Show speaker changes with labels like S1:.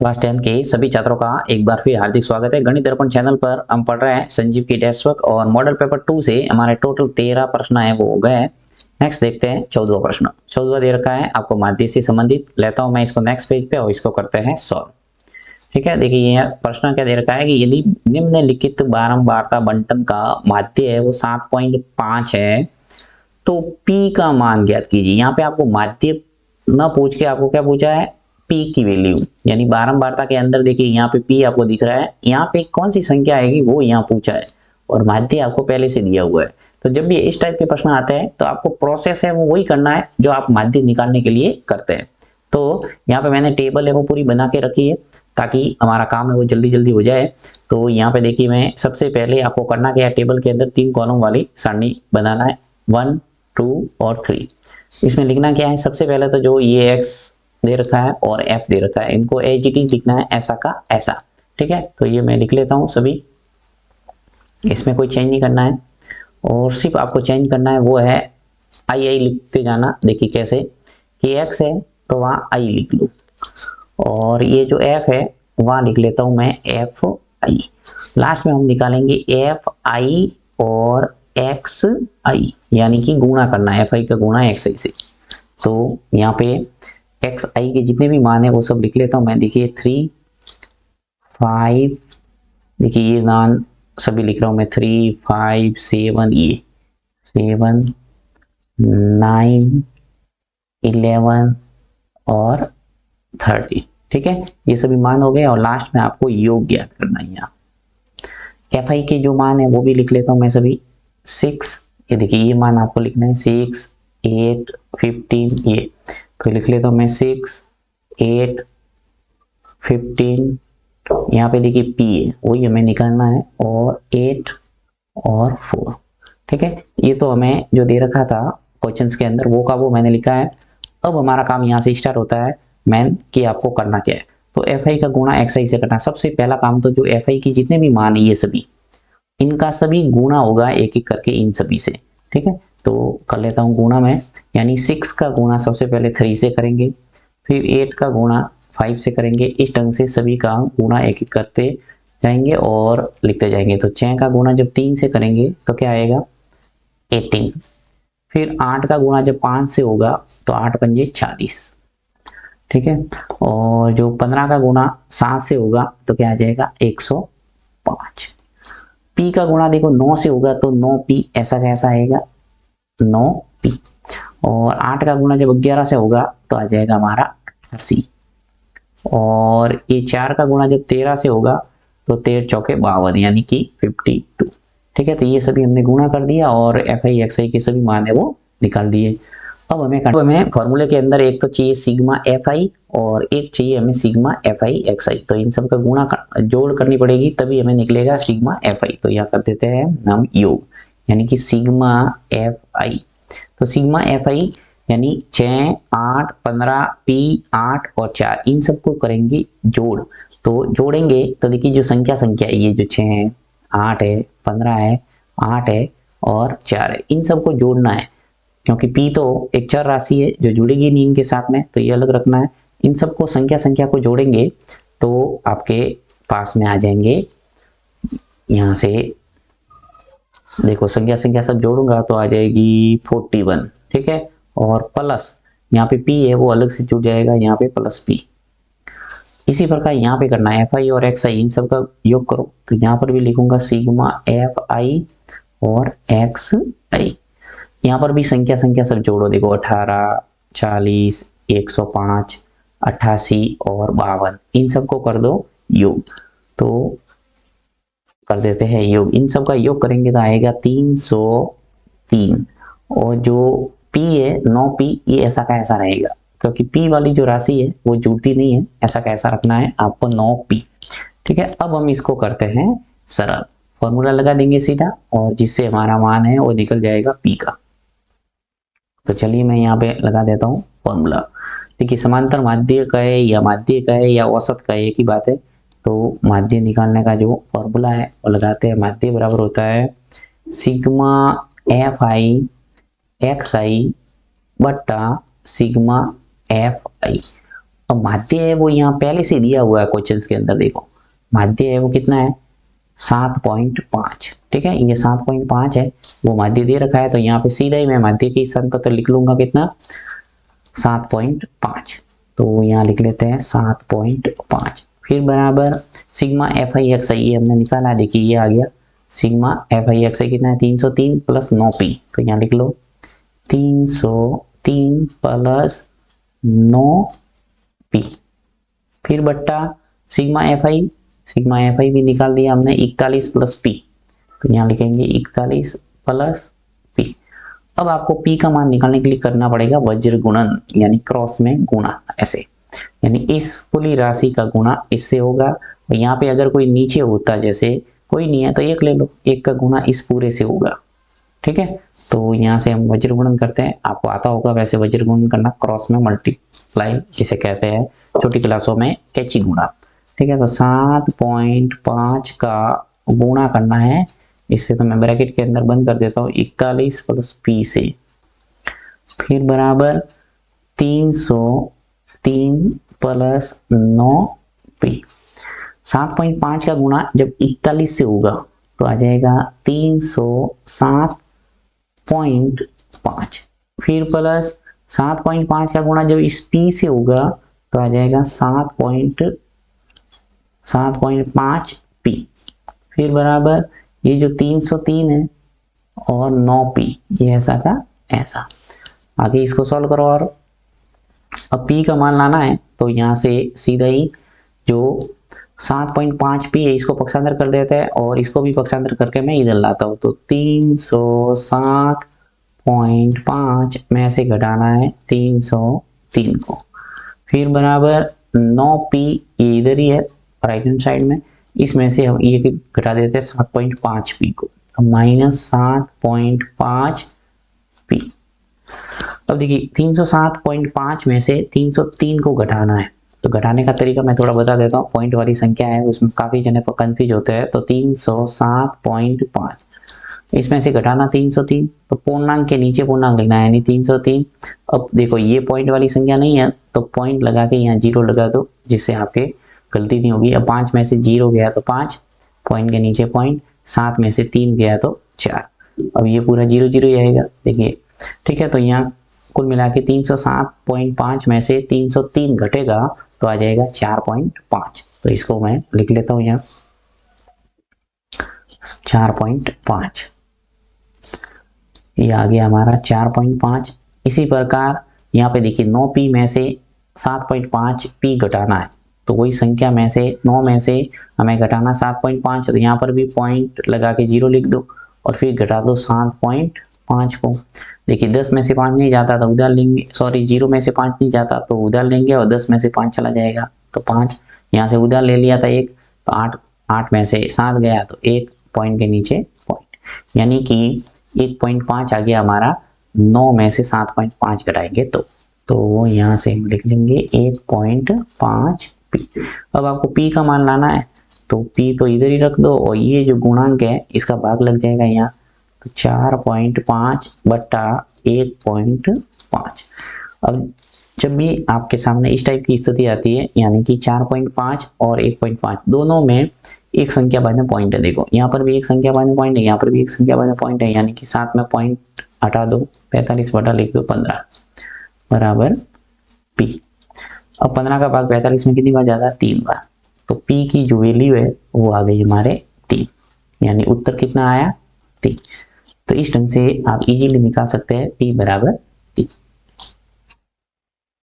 S1: Class 10 के सभी छात्रों का एक बार फिर हार्दिक स्वागत है। गणित दर्पण चैनल पर हम पढ़ रहे हैं संजीव की टेस्ट वर्क और मॉडल पेपर 2 से हमारे टोटल 13 प्रश्न है वो हो गए हैं। नेक्स्ट देखते हैं 14वां प्रश्न। 14वां दे रखा है आपको माध्य से संबंधित। लेता हूं मैं इसको नेक्स्ट पेज पे और इसको करते हैं सॉल्व। ठीक है, देखिए ये प्रश्न क्या दे रखा है कि यदि निम्नलिखित बारंबारता बंटन का माध्य है वो 7.5 है तो P का मान ज्ञात कीजिए। यहाँ पे आपको माध्य न पूछ के आपको क्या पूछा है, P की वैल्यू, यानी बारंबारता के अंदर देखिए यहाँ पे P आपको दिख रहा है, यहाँ पे कौन सी संख्या आएगी वो यहाँ पूछा है और माध्य आपको पहले से दिया हुआ है। तो जब भी इस टाइप के प्रश्न आते हैं तो आपको प्रोसेस है वो वही करना है जो आप माध्य निकालने के लिए करते हैं। तो यहाँ पे मैंने टेबल है वो पूरी बना के रखी है ताकि हमारा काम है वो जल्दी जल्दी हो जाए। तो यहाँ पे देखिए मैं सबसे पहले आपको करना क्या है, टेबल के अंदर 3 कॉलम वाली सारणी बनाना है, 1, 2 और 3। इसमें लिखना क्या है, सबसे पहले तो जो ये x दे रखा है और f दे रखा है इनको एज इट इज लिखना है, ऐसा का ऐसा। ठीक है, तो ये मैं लिख लेता हूँ सभी, इसमें कोई चेंज नहीं करना है और सिर्फ आपको चेंज करना है वो है आई आई लिखते जाना। देखिए कैसे कि x है तो वहाँ आई लिख लूँ और ये जो f है वहाँ लिख लेता हूँ मैं एफ आई। लास्ट में हम निकालेंगे एफ आई और एक्स आई, यानी कि गुणा करना है, एफ आई का गुणा एक्स आई से। तो यहाँ पे एक्स आई के जितने भी मान है वो सब लिख लेता हूँ मैं। देखिए 3, 5, देखिए ये मान सभी लिख रहा हूँ मैं, 3, 5, 7, ये 7, 9, 11 और 30। ठीक है, ये सभी मान हो गए और लास्ट में आपको योग ज्ञात करना है। यहाँ एफ आई के जो मान है वो भी लिख लेता हूँ मैं सभी, 6, ये देखिए ये मान आपको लिखना है 6, 8, 15, ये तो लिख लेता हूँ मैं 6, 8, 15। यहाँ पे देखिए P है वही हमें निकालना है और 8 और 4। ठीक है, ये तो हमें जो दे रखा था क्वेश्चंस के अंदर वो का वो मैंने लिखा है। अब हमारा काम यहाँ से स्टार्ट होता है मैन कि आपको करना क्या है। तो एफ आई का गुणा एक्स आई से करना है। सबसे पहला काम तो जो एफ आई की जितने भी मान है ये सभी, इनका सभी गुणा होगा एक एक करके इन सभी से। ठीक है, तो कर लेता हूँ गुणा में, यानी 6 का गुणा सबसे पहले 3 से करेंगे, फिर 8 का गुणा 5 से करेंगे। इस ढंग से सभी का गुणा एक एक करते जाएंगे और लिखते जाएंगे। तो 6 का गुणा जब 3 से करेंगे तो क्या आएगा, 18। फिर 8 का गुणा जब 5 से होगा तो 8 पंजे 40। ठीक है, और जो 15 का गुणा 7 से होगा तो क्या आ जाएगा, 105। P का गुणा देखो 9 से होगा तो 9P, ऐसा कैसा आएगा 9P। और 8 का गुणा जब 11 से होगा तो आ जाएगा हमारा 88। और ये 4 का गुणा जब 13 से होगा तो 13 चौके 52, यानी कि 52। ठीक है, तो ये सभी हमने गुणा कर दिया और एफ आई एक्स आई के सभी मान है वो निकाल दिए। अब हमें फॉर्मूले के अंदर एक तो चाहिए सिग्मा एफ आई और एक चाहिए हमें सिग्मा एफ आई एक्स आई। तो इन सब का गुणा जोड़ करनी पड़ेगी तभी हमें निकलेगा सिग्मा एफ आई। तो यहाँ कर देते हैं हम योग, यानी कि सिग्मा एफ आई। तो सिग्मा एफ आई यानी 6, 8, 15, P 8 और 4, इन सबको करेंगे जोड़। तो जोड़ेंगे तो देखिए जो संख्या है, ये जो 6 है, 8 है, 15 है, 8 है और 4 है, इन सबको जोड़ना है क्योंकि P तो एक चर राशि है जो जुड़ेगी नहीं इनके साथ में, तो ये अलग रखना है। इन सबको संख्या को जोड़ेंगे तो आपके पास में आ जाएंगे, यहाँ से देखो संख्या सब जोड़ूंगा तो आ जाएगी 41। ठीक है, और प्लस यहाँ पे P है वो अलग से जुड़ जाएगा, यहाँ पे प्लस P। इसी प्रकार यहाँ पे करना है एफ आई और एक्स आई, इन सब का योग करो। तो यहाँ पर भी लिखूंगा सिग्मा एफ आई और एक्स आई। यहाँ पर भी संख्या सब जोड़ो, देखो 18, 40, 105, 88 और 52, इन सबको कर दो योग। तो कर देते हैं योग, इन सब का योग करेंगे तो आएगा 303। और जो P है 9P, ये ऐसा का ऐसा रहेगा क्योंकि P वाली जो राशि है वो जुड़ती नहीं है, ऐसा का ऐसा रखना है आपको 9P। ठीक है, अब हम इसको करते हैं सरल, फॉर्मूला लगा देंगे सीधा और जिससे हमारा मान है वो निकल जाएगा P का। तो चलिए मैं यहाँ पे लगा देता हूँ फॉर्मूला। देखिए समांतर माध्य का है या माध्य का है या औसत का है, एक ही बात है। तो माध्य निकालने का जो फॉर्मूला है वो लगाते हैं। माध्य बराबर होता है सिग्मा एफ आई एक्स आई बट्टा सिग्मा एफ आई। अब माध्य है वो यहाँ पहले से दिया हुआ है क्वेश्चन के अंदर, देखो माध्य है वो कितना है 7.5, ठीक है, ये 7.5 है, वो माध्य दे रखा है, तो यहाँ पे सीधा ही मैं माध्य के स्थान पर तो लिख लूंगा कितना 7.5, तो यहाँ लिख लेते हैं 7.5। फिर बराबर सिग्मा एफ आई एक्स आई, ये हमने निकाला, देखिए ये आ गया सिग्मा एफ आई एक्स आई कितना है 303 प्लस 9p, तो यहाँ लिख लो 303 प्लस 9p। फिर बट्टा सिग्मा एफ आई भी निकाल दिया हमने 41 प्लस p, तो यहाँ लिखेंगे 41 प्लस p। अब आपको p का मान निकालने के लिए करना पड़ेगा वज्र गुणन, यानी क्रॉस में गुणा, ऐसे यानी इस पूरी राशि का गुणा इससे होगा। और यहाँ पे अगर कोई नीचे होता, जैसे कोई नहीं है तो एक ले लो, एक का गुणा इस पूरे से होगा, ठीक है। तो यहाँ से हम वज्र गुणन करते हैं, आपको आता होगा वैसे वज्र गुणन करना, क्रॉस में मल्टीप्लाई जिसे कहते हैं छोटी क्लासों में कैची गुणा, ठीक है। तो 7.5 का गुणा करना है इससे, तो मैं ब्रैकेट के अंदर बंद कर देता हूँ 41 प्लस p से, फिर बराबर 303 प्लस 9p। 7.5 का गुणा जब 41 से होगा तो आ जाएगा 307.5, फिर प्लस 7.5 का गुणा जब इस p से होगा तो आ जाएगा 7.5p, फिर बराबर ये जो 303 है और 9p, ये ऐसा का ऐसा। आगे इसको सॉल्व करो, और अब p का मान लाना है, तो यहाँ से सीधा ही जो 7.5p है इसको पक्षांतर कर देते हैं, और इसको भी पक्षांतर करके मैं इधर लाता हूँ, तो 307.5 में से घटाना है 303 को, फिर बराबर 9p, ये इधर ही है राइट हैंड साइड में, इसमें से हम ये घटा देते हैं 7.5p को, तो -7.5p। अब देखिए 307.5 में से 303 को घटाना है, तो घटाने का तरीका मैं थोड़ा बता देता हूँ, पॉइंट वाली संख्या है उसमें काफी जने कंफ्यूज होते हैं। तो 307.5 इसमें से घटाना 303, तो पूर्णांक के नीचे पूर्णांक लिखना है, यानी 303। अब देखो ये पॉइंट वाली संख्या नहीं है, तो पॉइंट लगा के यहाँ 0 लगा दो, जिससे आपके गलती नहीं होगी। अब 5 में से 0 गया तो 5, पॉइंट के नीचे पॉइंट, 7 में से 3 गया तो 4, अब ये पूरा 0 0 ही आएगा, देखिए, ठीक है। तो यहाँ कुल मिला के 307.5 में से 303 घटेगा तो आ जाएगा 4.5, तो इसको मैं लिख लेता हूँ यहाँ 4.5, ये आ गया हमारा 4.5। इसी प्रकार यहाँ पे देखिए 9p में से 7.5p घटाना है, तो वही संख्या में से 9 में से हमें घटाना 7.5, तो यहाँ पर भी पॉइंट लगा के 0 लिख दो, और फिर घटा दो 7.5 को। देखिए 10 में से 5 नहीं जाता तो उधर लेंगे, सॉरी 0 में से 5 नहीं जाता तो उधर लेंगे, और 10 में से 5 चला जाएगा तो 5, यहाँ से उधर ले लिया था 1, तो 8 में से 7 गया तो 1, पॉइंट के नीचे पॉइंट, यानी कि 1.5 आ गया हमारा। 9 में से 7.5 घटाएंगे तो यहाँ से हम लिख लेंगे 1.5p। अब आपको p का मान लाना है, तो p तो इधर ही रख दो, और ये जो गुणांक है इसका भाग लग जाएगा यहाँ, तो 4.5 बट्टा 1.5। अब जब भी आपके सामने इस टाइप की स्थिति आती है, यानी कि 4.5 और 1.5 दोनों में एक संख्या बाद में पॉइंट है, देखो यहाँ पर भी एक संख्या बाद में पॉइंट है, यहाँ पर भी एक संख्या बाद में पॉइंट है, यानी कि 7 में पॉइंट हटा दो, 45 बटा लिख दो 15 बराबर p। अब 15 का भाग 45 में कितनी बार जाता है? 3 बार, तो p की जो वैल्यू है वो आ गई हमारे 3, यानी उत्तर कितना आया 3। तो इस ढंग से आप इजीली निकाल सकते हैं p बराबर